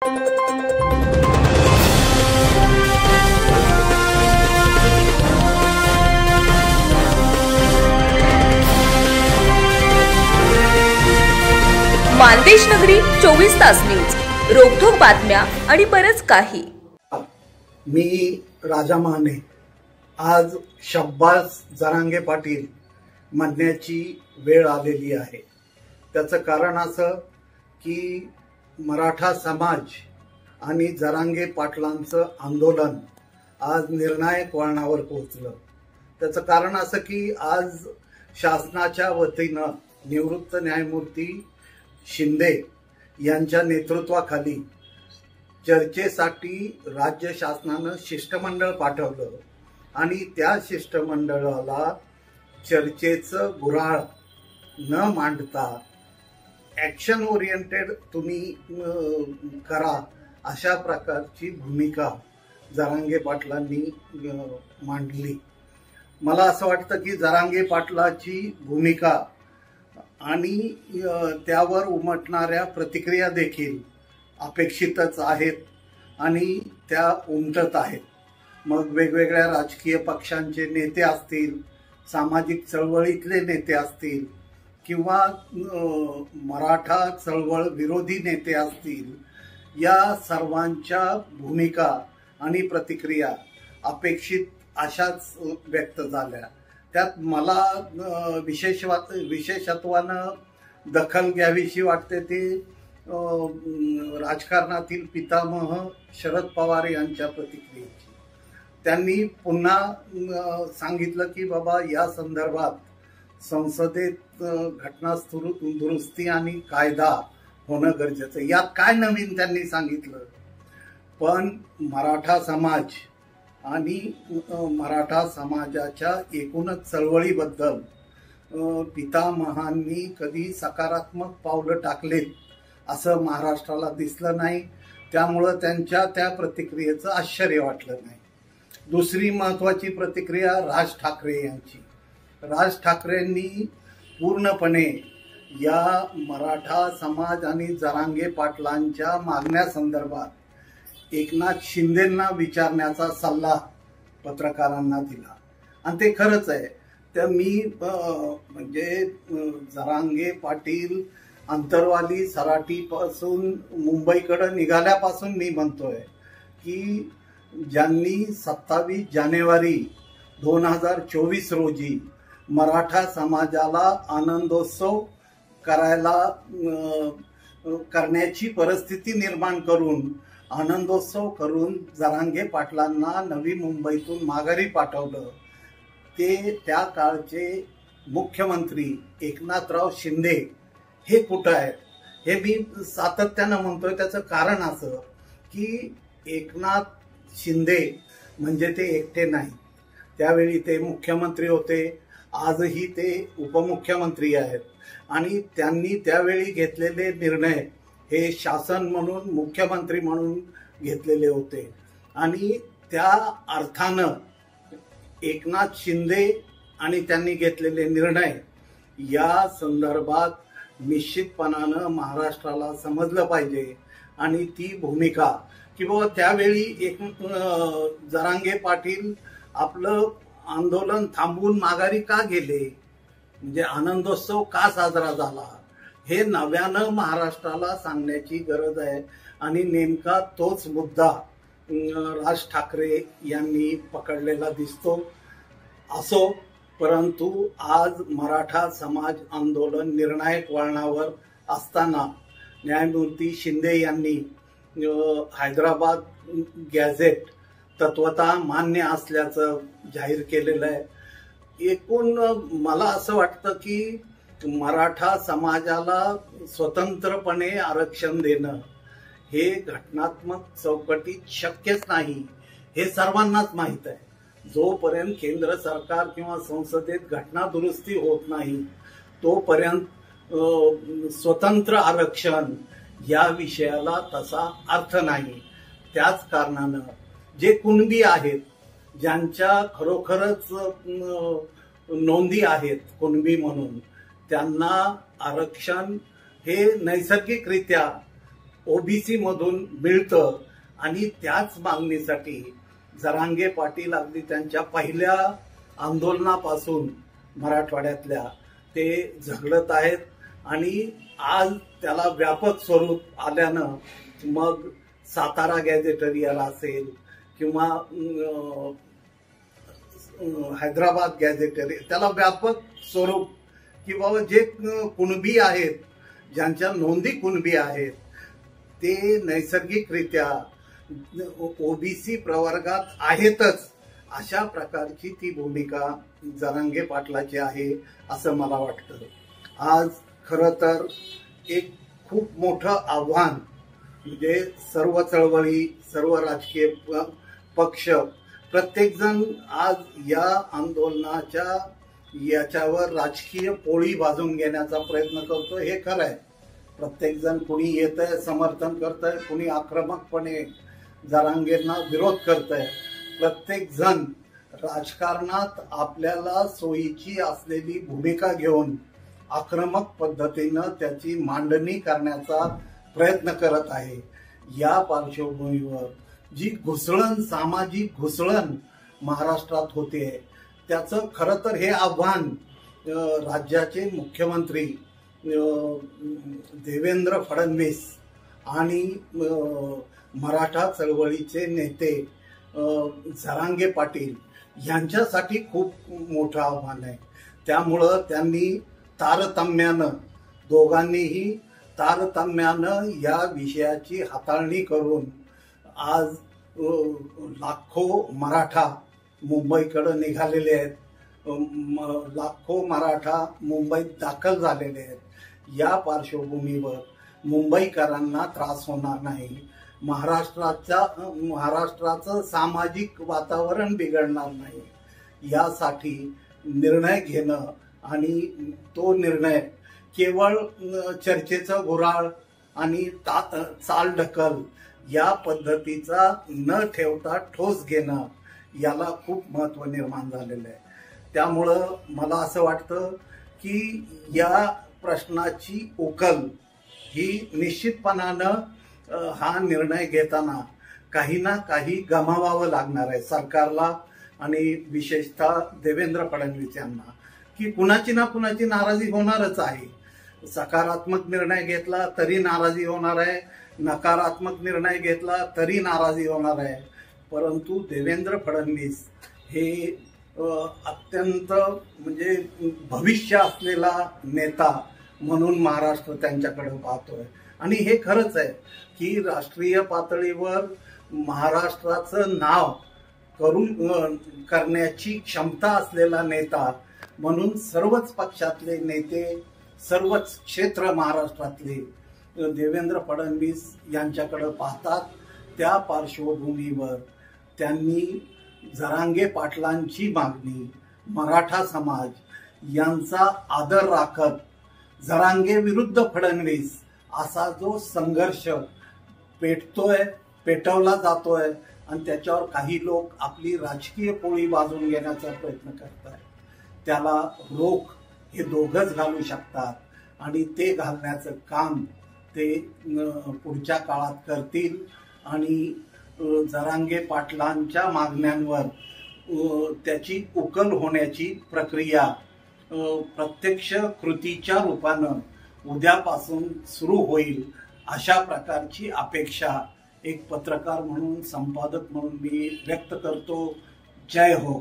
मानदेश नगरी 24 तास न्यूज, रोखोक बातम्या आणि बरच काही। मी राजा माने आज शब्बास जरांगे पाटील म्हणण्याची वेळ आलेली आहे। त्याचं कारण असं की मराठा समाज आणि जरांगे पाटलांचं आंदोलन आज निर्णायक वळणावर पोहोचलं। त्याचं कारण असं की आज शासनाच्या वतीनं निवृत्त न्यायमूर्ती शिंदे यांच्या नेतृत्वाखाली चर्चेसाठी राज्य शासनानं शिष्टमंडळ पाठवलं आणि त्या शिष्टमंडळाला चर्चेचं गुऱ्हाळ न मांडता ॲक्शन ओरिएंटेड तुम्ही करा अशा प्रकारची भूमिका जरांगे पाटलांनी मांडली। मला असं वाटतं की जरांगे पाटलाची भूमिका आणि त्यावर उमटणाऱ्या प्रतिक्रिया देखील अपेक्षितच आहेत आणि त्या उमटत आहेत। मग वेगवेगळ्या राजकीय पक्षांचे नेते असतील, सामाजिक चळवळीतले नेते असतील किंवा मराठा चळवळ विरोधी नेते असतील, या सर्वांच्या भूमिका आणि प्रतिक्रिया अपेक्षित अशाच व्यक्त झाल्या। त्यात मला विशेषत्वानं दखल घ्यावीशी वाटते ते राजकारणातील पितामह शरद पवार यांच्या प्रतिक्रियेची। त्यांनी पुन्हा सांगितलं की बाबा या संदर्भात संसदेत घटना दुरुस्ती आणि कायदा होणं गरजेचं आहे। यात काय नवीन त्यांनी सांगितलं, पण मराठा समाज आणि मराठा समाजाच्या एकूणच चळवळीबद्दल पितामहांनी कधी सकारात्मक पावलं टाकलेत असं महाराष्ट्राला दिसलं नाही। त्यामुळं त्यांच्या त्या प्रतिक्रियेचं आश्चर्य वाटलं नाही। दुसरी महत्त्वाची प्रतिक्रिया राज ठाकरे यांची। राज ठाकरेंनी पूर्णपणे या मराठा समाज आणि जरांगे पाटलांच्या मागण्यासंदर्भात एकनाथ शिंदेंना विचारण्याचा सल्ला पत्रकारांना दिला आणि ते खरंच आहे। तर मी म्हणजे जरांगे पाटील अंतरवाली सराटीपासून मुंबईकडे निघाल्यापासून मी म्हणतोय की ज्यांनी 27 जानेवारी 2024 रोजी मराठा समाजाला आनंदोत्सव करण्याची परिस्थिती निर्माण करून आनंदोत्सव करून जरांगे पाटलांना नवी मुंबईतून माघारी पाठवलं, ते त्या काळचे मुख्यमंत्री एकनाथराव शिंदे हे कुठं आहेत हे मी सातत्यानं म्हणतोय। त्याचं कारण असं की एकनाथ शिंदे म्हणजे ते एकटे नाही, त्यावेळी ते मुख्यमंत्री होते, आजही ते उपमुख्यमंत्री आहेत आणि त्यांनी त्यावेळी घेतलेले निर्णय हे शासन म्हणून मुख्यमंत्री म्हणून घेतलेले होते आणि त्या अर्थानं एकनाथ शिंदे आणि त्यांनी घेतलेले निर्णय या संदर्भात निश्चितपणानं महाराष्ट्राला समजलं पाहिजे आणि ती भूमिका की बाबा त्यावेळी एक जरांगे पाटील आपलं आंदोलन थांबवून माघारी का गेले, म्हणजे आनंदोत्सव का साजरा झाला, हे नव्यानं महाराष्ट्राला सांगण्याची गरज आहे आणि नेमका तोच मुद्दा राज ठाकरे यांनी पकडलेला दिसतो। असो, परंतु आज मराठा समाज आंदोलन निर्णायक वळणावर असताना न्यायमूर्ती शिंदे यांनी हैदराबाद गॅझेट तत्वतः मान्य असल्याचं जाहीर केलेलं आहे। एकूण मला असं वाटतं की मराठा समाजाला स्वतंत्रपणे आरक्षण देणं हे घटनात्मक चौकटीत शक्यच नाही, हे सर्वांनाच माहीत आहे। जोपर्यंत केंद्र सरकार किंवा संसदेत घटना दुरुस्ती होत नाही तोपर्यंत स्वतंत्र आरक्षण या विषयाला तसा अर्थ नाही। त्याच कारणानं जे कुणबी आहेत, ज्यांच्या खरोखरच नोंदी आहेत कुणबी म्हणून, त्यांना आरक्षण हे नैसर्गिकरित्या ओबीसी मधून मिळतं आणि त्याच मागणीसाठी जरांगे पाटील अगदी त्यांच्या पहिल्या आंदोलनापासून मराठवाड्यातल्या ते झगडत आहेत आणि आज त्याला व्यापक स्वरूप आल्यानं मग सातारा गॅझेटेरियल असेल किंवा हैदराबाद गॅझेटेरियल त्याला व्यापक स्वरूप की बाबा जे कुणबी आहेत ज्यांच्या नोंदी कुणबी आहेत ते नैसर्गिकरित्या ओबीसी प्रवर्गात आहेतच अशा प्रकारची ती भूमिका जरांगे पाटलाची आहे असं मला वाटतं. आज खरं तर एक खूप मोठं आव्हान म्हणजे सर्व चळवळी सर्व राजकीय पक्ष प्रत्येकजण आज या आंदोलनाच्या याच्यावर राजकीय पोळी भाजून घेण्याचा प्रयत्न करतो हे खरं आहे. प्रत्येकजण कुणी येतंय समर्थन करतंय कुणी आक्रमकपणे जरांगेंना विरोध करतंय. प्रत्येक जण राजकारणात आपल्याला सोयीची असलेली भूमिका घेऊन आक्रमक पद्धतीनं त्याची मांडणी करण्याचा प्रयत्न करत आहे. या पार्श्वभूमीवर जी घुसळण सामाजिक घुसळण महाराष्ट्रात होते त्याचं खरं तर हे आव्हान राज्याचे मुख्यमंत्री देवेंद्र फडणवीस आणि मराठा चळवळीचे नेते जरांगे पाटील यांच्यासाठी खूप मोठं आव्हान आहे. त्यामुळं त्यांनी तारतम्यानं दोघांनीही तारतम्यानं या विषयाची हाताळणी करून आज लाखो मराठा मुंबईकडे निघालेले आहेत. लाखो मराठा मुंबईत दाखल झालेले आहेत. या पार्श्वभूमीवर मुंबईकरांना त्रास होणार नाही, महाराष्ट्राचं सामाजिक वातावरण बिघडणार नाही यासाठी निर्णय घेणं आणि तो निर्णय केवळ चर्चेचं घोराळ आणि चालढकल या पद्धतीचा न ठेवता ठोस घेणं याला खूप महत्त्व निर्माण झालेलं आहे. त्यामुळं मला असं वाटतं की या प्रश्नाची उकल ही निश्चितपणानं हा निर्णय घेताना काही ना काही गमावावं लागणार आहे सरकारला आणि विशेषतः देवेंद्र फडणवीस यांना की कुणाची ना कुणाची नाराजी होणारच आहे. सकारात्मक निर्णय घेतला तरी नाराजी होणार आहे, नकारात्मक निर्णय घेतला तरी नाराजी होणार आहे. परंतु देवेंद्र फडणवीस हे अत्यंत म्हणजे भविष्य असलेला नेता म्हणून महाराष्ट्र त्यांच्याकडे पाहतोय आणि हे खरंच आहे की राष्ट्रीय पातळीवर महाराष्ट्राचं नाव करण्याची क्षमता असलेला नेता म्हणून सर्वच पक्षातले नेते सर्वच क्षेत्र महाराष्ट्रातले देवेंद्र फडणवीस यांच्याकडे पाहतात. त्या पार्श्वभूमीवर त्यांनी जरांगे पाटलांची मागणी मराठा समाज यांचा आदर राखत जरांगे विरुद्ध फडणवीस असा जो संघर्ष पेटवला जातोय आणि त्याच्यावर काही लोक आपली राजकीय पोळी वाजवून घेण्याचा प्रयत्न करतात त्याला रोख हे दोघंच घालू शकतात आणि ते घालण्याचं काम ते पुढच्या काळात करतील आणि जरांगे पाटलांच्या मागण्यांवर त्याची उकल होण्याची प्रक्रिया प्रत्यक्ष कृतीच्या रूपानं उद्यापासून सुरू होईल अशा प्रकारची अपेक्षा एक पत्रकार म्हणून संपादक म्हणून मी व्यक्त करतो. जय हो.